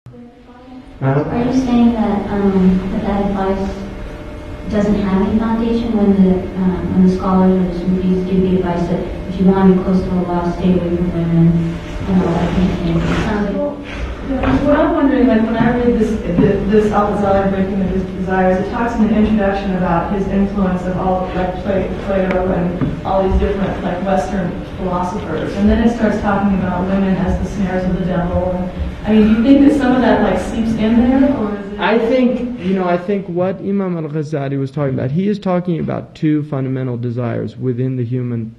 Are you saying that that advice doesn't have any foundation when the scholars or the Sufis give the advice that if you want to be close to Allah, stay away from women and all that kind of thing? It sounds like what I'm wondering, like when I read this Al Ghazali Breaking of His Desires, it talks in the introduction about his influence of all like Plato and all these different like Western philosophers, and then it starts talking about women as the snares of the devil. And, I mean, do you think that some of that like seeps in there, or is it? I think what Imam al Ghazali was talking about, he is talking about two fundamental desires within the human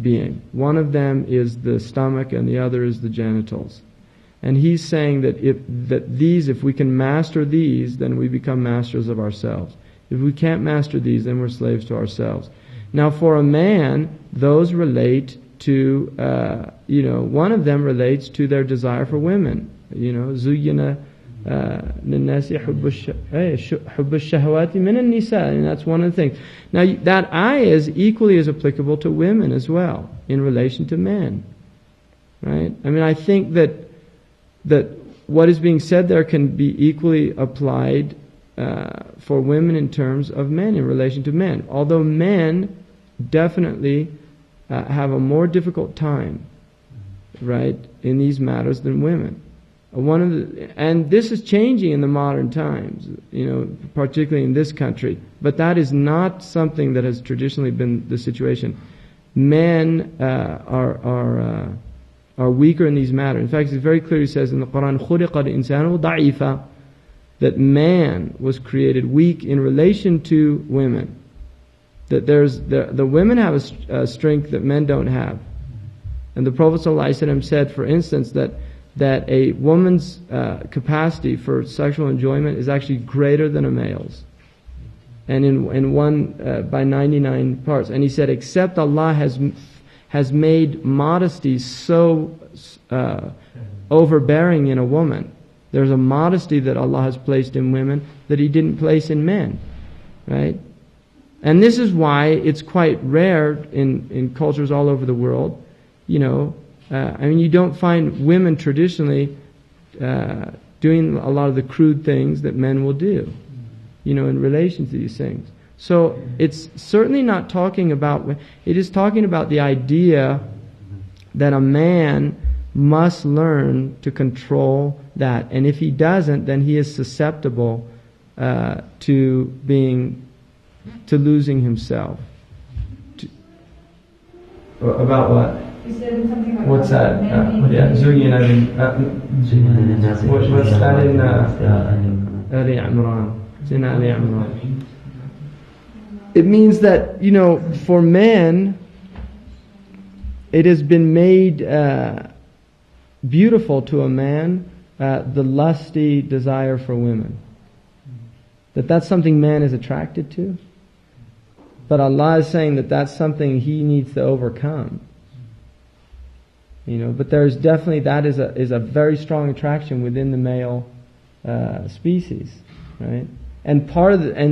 being. One of them is the stomach, and the other is the genitals. And he's saying that if we can master these, then we become masters of ourselves. If we can't master these, then we're slaves to ourselves. Now, for a man, those relate to, one of them relates to their desire for women. Zuyyina للناس حب الشهوات من النساء, and that's one of the things. Now, that ayah is equally as applicable to women as well, in relation to men. Right? I mean, I think that what is being said there can be equally applied for women in terms of men in relation to men. Although men definitely have a more difficult time, right, in these matters than women. And this is changing in the modern times, particularly in this country. But that is not something that has traditionally been the situation. Men are weaker in these matters. In fact, it very clearly says in the Quran, خُلِقَ الْإِنسَانُ ضَعِيفًا, that man was created weak in relation to women. That the women have a strength that men don't have. And the Prophet ﷺ said, for instance, that a woman's capacity for sexual enjoyment is actually greater than a male's. And in one by 99 parts. And he said, except Allah has made modesty so overbearing in a woman. There's a modesty that Allah has placed in women that He didn't place in men. Right? And this is why it's quite rare in cultures all over the world. You don't find women traditionally doing a lot of the crude things that men will do, in relation to these things. So it's certainly not talking about, it is talking about the idea that a man must learn to control that. And if he doesn't, then he is susceptible to losing himself. About what? You said something like what's that? Zuyyina. What's that in Ali Imran? It's in Ali Imran. It means that, for men, it has been made beautiful to a man, the lusty desire for women. That's something man is attracted to. But Allah is saying that that's something he needs to overcome. But there's definitely, that is a very strong attraction within the male species, right? And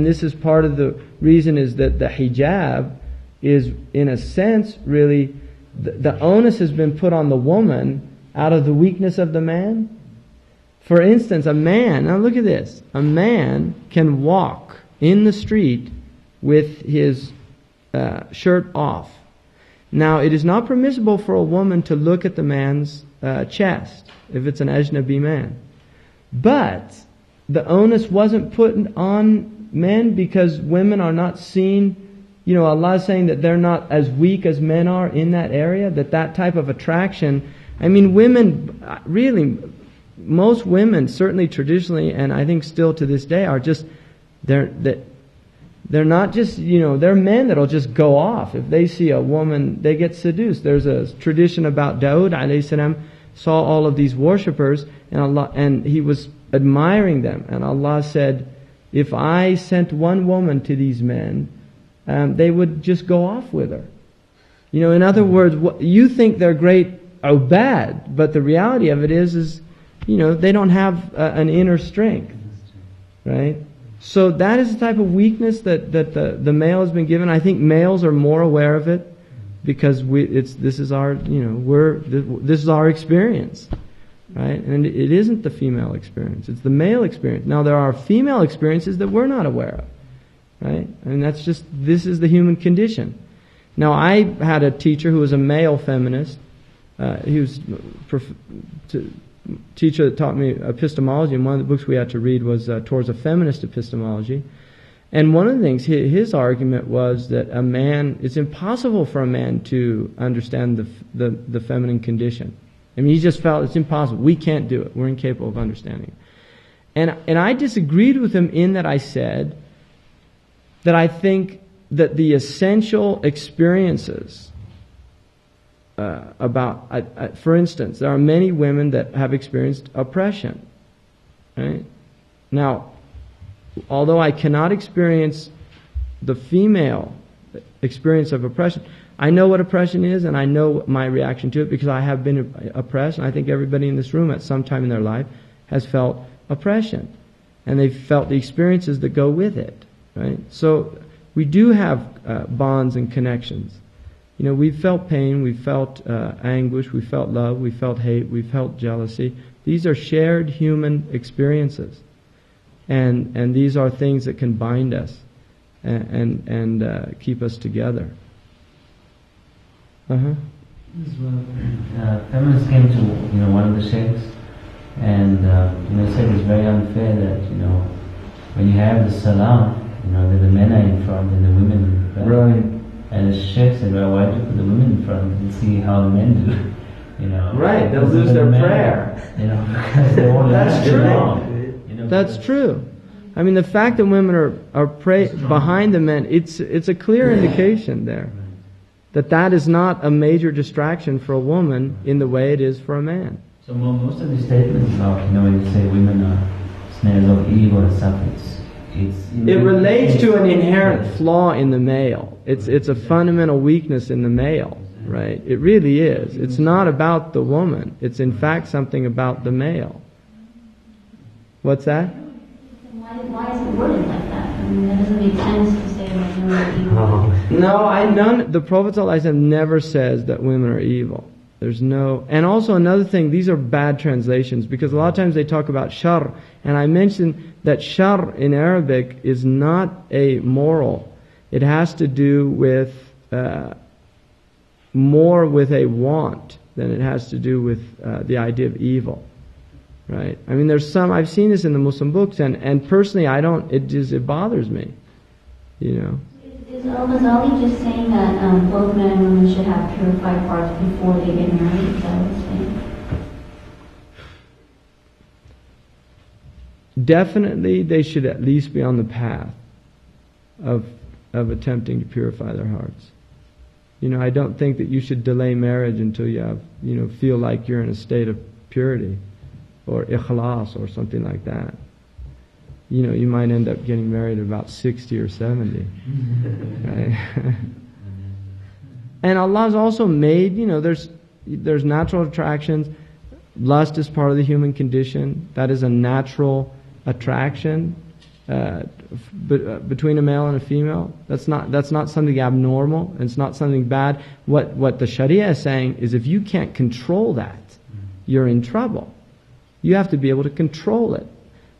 this is part of the reason is that the hijab is, in a sense, really, the onus has been put on the woman out of the weakness of the man. For instance, a man, now look at this, a man can walk in the street with his shirt off. Now, it is not permissible for a woman to look at the man's chest, if it's an ajnabi man. But the onus wasn't put on men because women are not seen. Allah is saying that they're not as weak as men are in that area, that type of attraction. I mean, women, really, most women, certainly traditionally, and I think still to this day, are just, they're not just, they're men that'll just go off. If they see a woman, they get seduced. There's a tradition about Dawood alayhi salam saw all of these worshippers, and he was admiring them. And Allah said, if I sent one woman to these men, they would just go off with her. In other words, you think they're great or bad, but the reality of it is they don't have an inner strength, right? So that is the type of weakness that the male has been given. I think males are more aware of it because this is our experience. right? And it isn't the female experience, it's the male experience. Now there are female experiences that we're not aware of, right? I mean, this is the human condition. Now I had a teacher who was a male feminist. He was teacher that taught me epistemology, and one of the books we had to read was Towards a Feminist Epistemology. And one of the things, his argument was that it's impossible for a man to understand the feminine condition. I mean, he just felt it's impossible. We can't do it. We're incapable of understanding it. And I disagreed with him in that I said that I think that the essential experiences for instance, there are many women that have experienced oppression, right? Now, although I cannot experience the female experience of oppression, I know what oppression is, and I know my reaction to it because I have been oppressed, and I think everybody in this room at some time in their life has felt oppression, and they've felt the experiences that go with it, right? So we do have bonds and connections. You know, we've felt pain, we've felt anguish, we felt love, we felt hate, we felt jealousy. These are shared human experiences. And these are things that can bind us and keep us together. Feminists came to one of the sheikhs, and said it's very unfair that when you have the salam, that the men are in front and the women in front. Right. And the sheikh said, well, why do you put the women in front and see how the men do? Right, they'll lose their prayer. Because they won't That's true. Along, That's true. I mean, the fact that women are behind the men, it's a clear indication there that is not a major distraction for a woman in the way it is for a man. So most of the statements about, when you say women are snares of evil and stuff, it relates to an inherent flaw in the male. It's a fundamental weakness in the male, right? It really is. It's not about the woman. It's in fact something about the male. What's that? Why is it worded like that? I mean, that doesn't make sense to say that women are evil. No, the Prophet ﷺ never says that women are evil. There's no... And also another thing, these are bad translations, because a lot of times they talk about shar, and I mentioned that shar in Arabic is not a moral. It has to do with more with a want than it has to do with the idea of evil. Right? I mean, I've seen this in the Muslim books, and personally it bothers me. Is al Ghazali just saying that both men and women should have purified parts before they get married? Is that what he's saying? Definitely, they should at least be on the path of attempting to purify their hearts. I don't think that you should delay marriage until you have, feel like you're in a state of purity, or ikhlas, or something like that. You might end up getting married at about 60 or 70. Right? And Allah's also made, there's natural attractions. Lust is part of the human condition. That is a natural attraction between a male and a female. That's not something abnormal, and it's not something bad. What the Sharia is saying is, if you can't control that, you're in trouble. You have to be able to control it.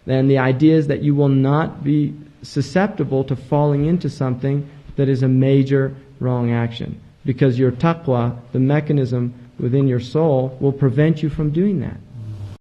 Then the idea is that you will not be susceptible to falling into something that is a major wrong action. Because your taqwa, the mechanism within your soul, will prevent you from doing that.